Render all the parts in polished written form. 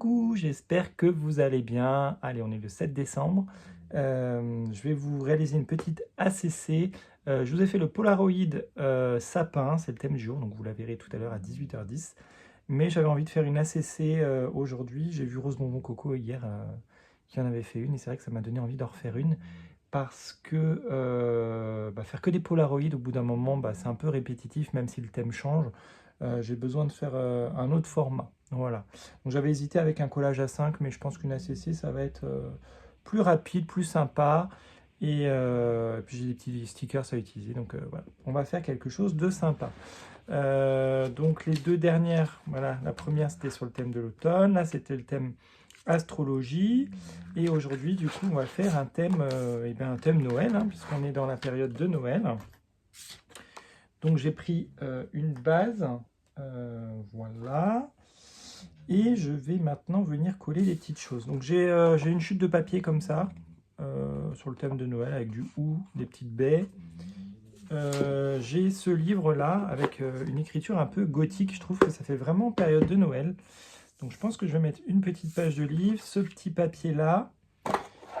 Coucou, j'espère que vous allez bien. Allez, on est le 7 décembre. Je vais vous réaliser une petite ACC. Je vous ai fait le Polaroid sapin, c'est le thème du jour, donc vous la verrez tout à l'heure à 18h10. Mais j'avais envie de faire une ACC aujourd'hui. J'ai vu Rose Bonbon Coco hier qui en avait fait une, et c'est vrai que ça m'a donné envie d'en refaire une. Parce que faire que des Polaroids, au bout d'un moment, c'est un peu répétitif, même si le thème change. J'ai besoin de faire un autre format. Voilà. Donc j'avais hésité avec un collage A5, mais je pense qu'une ACC, ça va être plus rapide, plus sympa. Et puis j'ai des petits stickers à utiliser. Donc voilà, on va faire quelque chose de sympa. Donc les deux dernières, voilà, la première c'était sur le thème de l'automne, là c'était le thème astrologie, et aujourd'hui du coup on va faire un thème, un thème Noël, hein, puisqu'on est dans la période de Noël. Donc j'ai pris une base, voilà, et je vais maintenant venir coller les petites choses. Donc j'ai une chute de papier comme ça, sur le thème de Noël, avec du ou, des petites baies. J'ai ce livre-là, avec une écriture un peu gothique. Je trouve que ça fait vraiment période de Noël. Donc je pense que je vais mettre une petite page de livre, ce petit papier-là.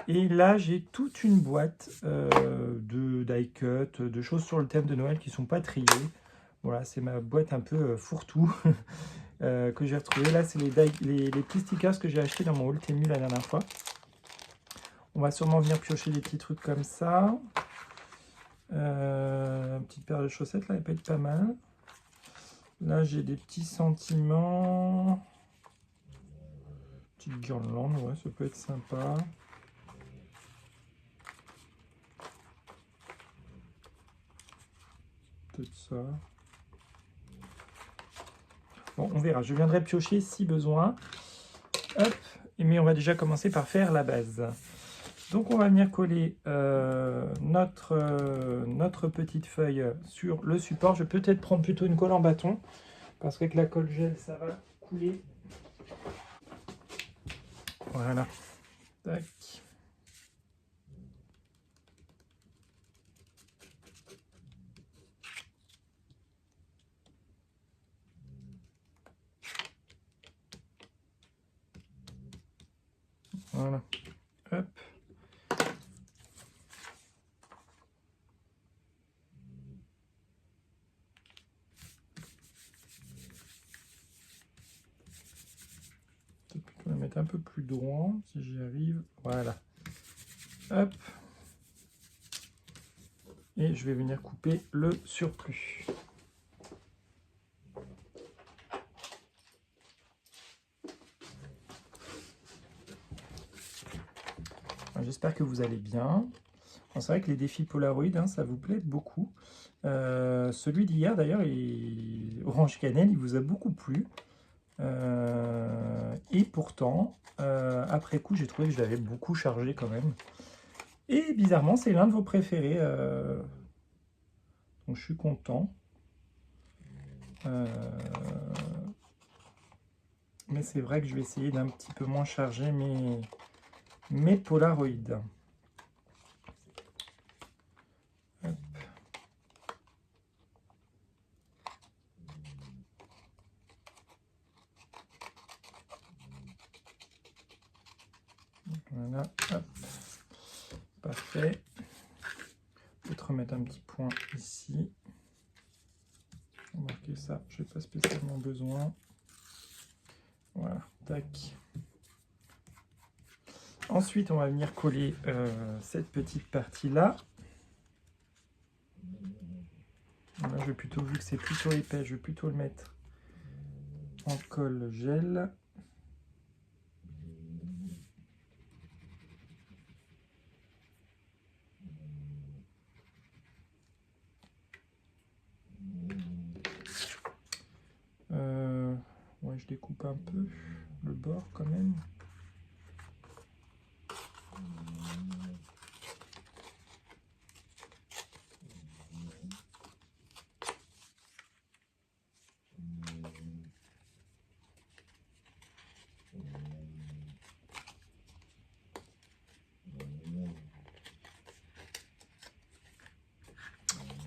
Et là, j'ai toute une boîte de die-cut, de choses sur le thème de Noël qui ne sont pas triées. Voilà, c'est ma boîte un peu fourre-tout que j'ai retrouvée. Là, c'est les petits stickers que j'ai achetés dans mon haul Temu la dernière fois. On va sûrement venir piocher des petits trucs comme ça. Une petite paire de chaussettes, là, elle peut être pas mal. Là, j'ai des petits sentiments. Petite guirlande, ouais, ça peut être sympa. Peut-être ça. Bon, on verra. Je viendrai piocher si besoin. Hop. Mais on va déjà commencer par faire la base. Donc, on va venir coller notre petite feuille sur le support. Je vais peut-être prendre plutôt une colle en bâton, parce qu'avec la colle gel, ça va couler. Voilà. Tac. Voilà. Hop. On va mettre un peu plus droit, si j'y arrive. Voilà. Hop. Et je vais venir couper le surplus. J'espère que vous allez bien. C'est vrai que les défis Polaroid, hein, ça vous plaît beaucoup. Celui d'hier, d'ailleurs, Orange Cannelle, il vous a beaucoup plu. Et pourtant, après coup, j'ai trouvé que je l'avais beaucoup chargé quand même. Et bizarrement, c'est l'un de vos préférés. Donc je suis content. Mais c'est vrai que je vais essayer d'un petit peu moins charger mes Polaroids. Hop. Voilà, hop. Parfait. Peut-être remettre un petit point ici. Remarquez ça, je n'ai pas spécialement besoin. Voilà, tac. Ensuite, on va venir coller cette petite partie-là. Là, je vais plutôt, vu que c'est plutôt épais, je vais plutôt le mettre en colle gel. Ouais, je découpe un peu le bord quand même.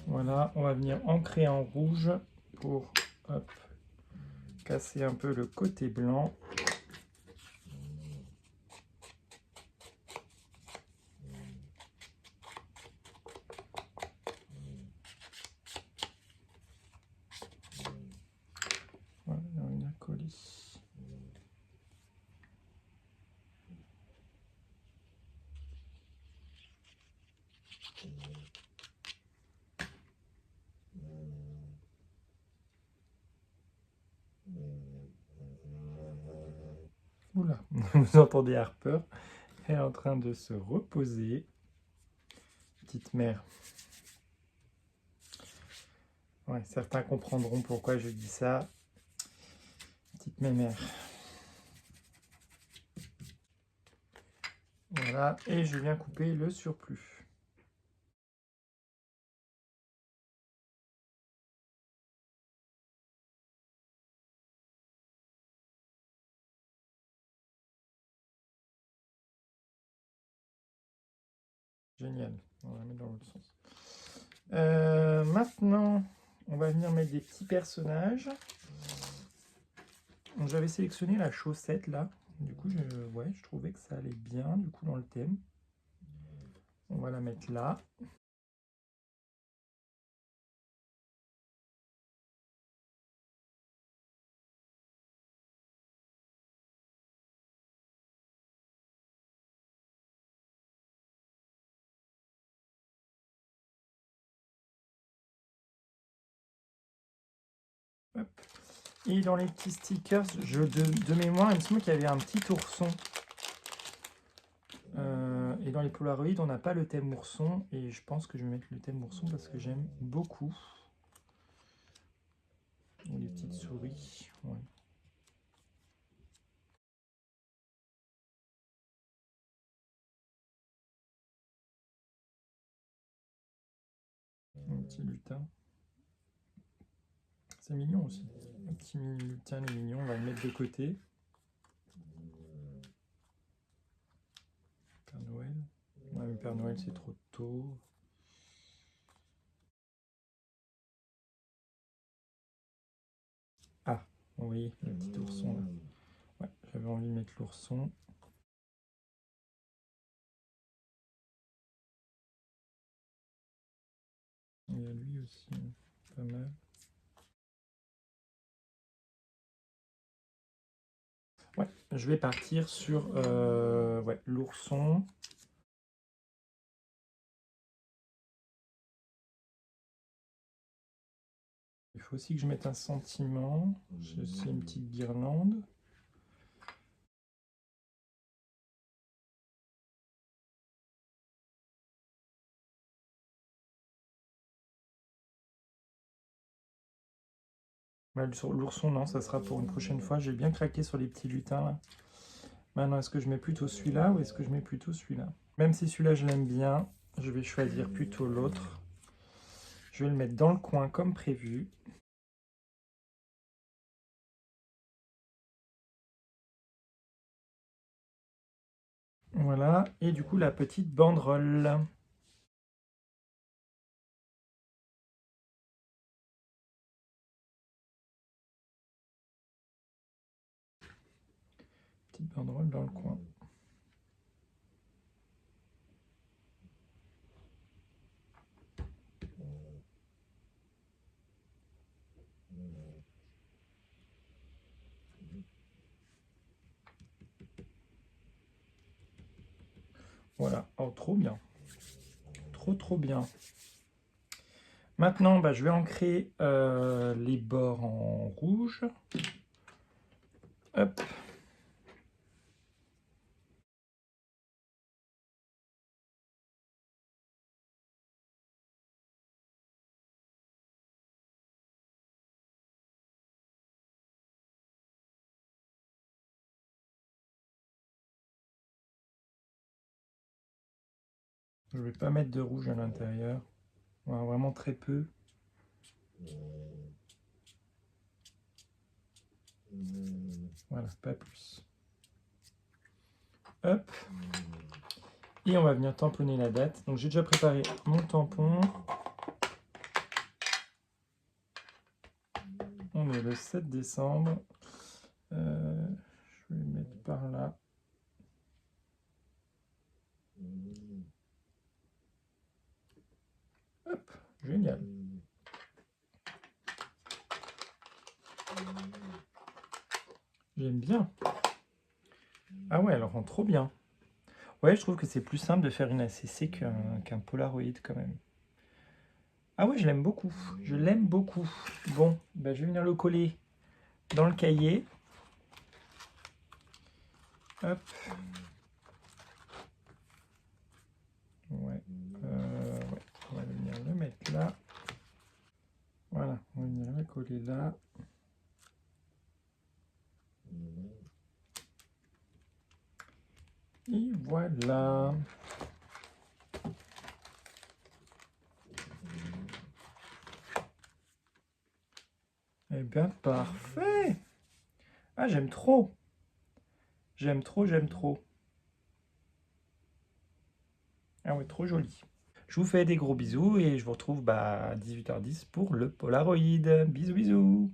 Voilà, on va venir ancrer en rouge pour hop, casser un peu le côté blanc. Oula, vous entendez Harper, elle est en train de se reposer. Petite mère. Ouais, certains comprendront pourquoi je dis ça. Petite mémère. Voilà, et je viens couper le surplus. Génial, on va mettre dans l'autre sens. Maintenant, on va venir mettre des petits personnages. J'avais sélectionné la chaussette là. Du coup, je trouvais que ça allait bien du coup dans le thème. On va la mettre là. Hop. Et dans les petits stickers, de mémoire, il me semble qu'il y avait un petit ourson. Et dans les Polaroids, on n'a pas le thème ourson. Et je pense que je vais mettre le thème ourson parce que j'aime beaucoup. Ou les petites souris. Ouais. Un petit lutin. C'est mignon aussi. Un petit lutin, il est mignon. On va le mettre de côté. Père Noël. Ouais, mais Père Noël, c'est trop tôt. Ah, oui, le petit ourson là. Ouais, j'avais envie de mettre l'ourson. Il y a lui aussi, pas mal. Ouais, je vais partir sur ouais, l'ourson. Il faut aussi que je mette un sentiment. C'est une petite guirlande. Sur l'ourson, non, ça sera pour une prochaine fois. J'ai bien craqué sur les petits lutins là. Maintenant, est-ce que je mets plutôt celui-là ou est-ce que je mets plutôt celui-là? Même si celui-là, je l'aime bien, je vais choisir plutôt l'autre. Je vais le mettre dans le coin comme prévu. Voilà, et du coup, la petite banderole. Petite banderole dans le coin. Voilà, oh, trop bien. Trop bien. Maintenant, je vais ancrer les bords en rouge. Hop. Je ne vais pas mettre de rouge à l'intérieur. Vraiment très peu. Voilà, pas plus. Hop. Et on va venir tamponner la date. Donc j'ai déjà préparé mon tampon. On est le 7 décembre. Je vais le mettre par là. Hop, génial. J'aime bien. Ah ouais, elle rend trop bien. Ouais, je trouve que c'est plus simple de faire une ACC qu'un Polaroid quand même. Ah ouais, je l'aime beaucoup. Je l'aime beaucoup. Bon, je vais venir le coller dans le cahier. Hop. Ouais. Ouais. On va venir le mettre là. Voilà, on va venir la coller là. Et voilà. Eh bien, parfait. Ah, j'aime trop. J'aime trop, j'aime trop. Ah ouais, trop joli. Je vous fais des gros bisous et je vous retrouve à 18h10 pour le Polaroid. Bisous, bisous.